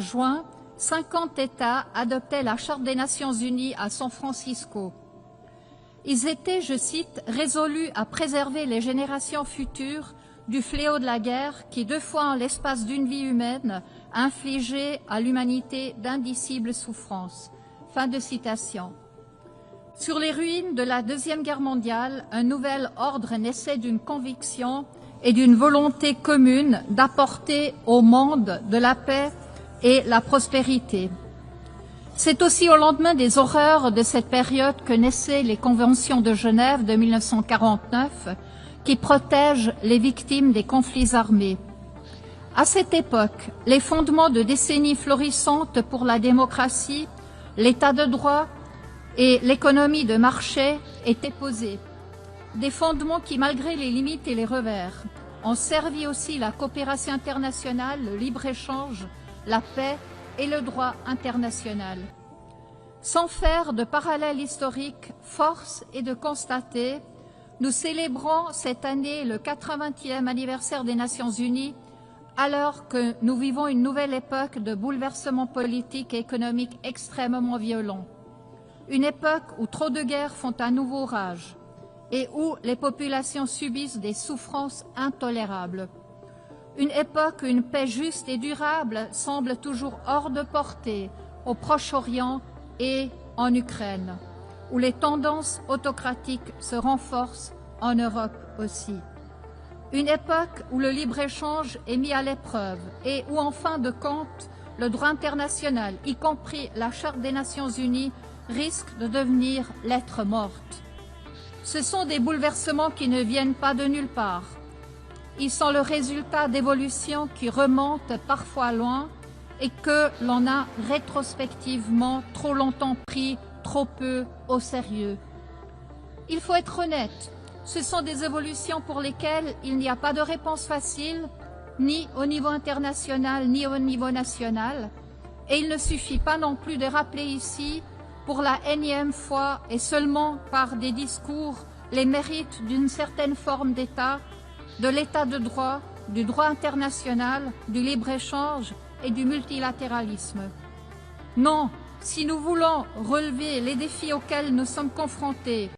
juin, 50 États adoptaient la Charte des Nations Unies à San Francisco. Ils étaient, je cite, « résolus à préserver les générations futures du fléau de la guerre qui, 2 fois en l'espace d'une vie humaine, a infligé à l'humanité d'indicibles souffrances. » Fin de citation. Sur les ruines de la Deuxième Guerre mondiale, un nouvel ordre naissait d'une conviction et d'une volonté commune d'apporter au monde de la paix et la prospérité. C'est aussi au lendemain des horreurs de cette période que naissaient les conventions de Genève de 1949 qui protègent les victimes des conflits armés. À cette époque, les fondements de décennies florissantes pour la démocratie, l'état de droit et l'économie de marché étaient posés. Des fondements qui, malgré les limites et les revers, ont servi aussi la coopération internationale, le libre-échange, la paix et le droit international. Sans faire de parallèle historique, force est de constater, nous célébrons cette année le 80e anniversaire des Nations Unies, alors que nous vivons une nouvelle époque de bouleversements politiques et économiques extrêmement violents. Une époque où trop de guerres font un nouveau rage et où les populations subissent des souffrances intolérables. Une époque où une paix juste et durable semble toujours hors de portée au Proche-Orient et en Ukraine, où les tendances autocratiques se renforcent en Europe aussi. Une époque où le libre-échange est mis à l'épreuve et où, en fin de compte, le droit international, y compris la Charte des Nations Unies, risque de devenir lettre morte. Ce sont des bouleversements qui ne viennent pas de nulle part. Ils sont le résultat d'évolutions qui remontent parfois loin et que l'on a rétrospectivement trop longtemps pris trop peu au sérieux. Il faut être honnête, ce sont des évolutions pour lesquelles il n'y a pas de réponse facile, ni au niveau international, ni au niveau national, et il ne suffit pas non plus de rappeler ici, pour la énième fois et seulement par des discours, les mérites d'une certaine forme d'État, de l'état de droit, du droit international, du libre-échange et du multilatéralisme. Non, si nous voulons relever les défis auxquels nous sommes confrontés,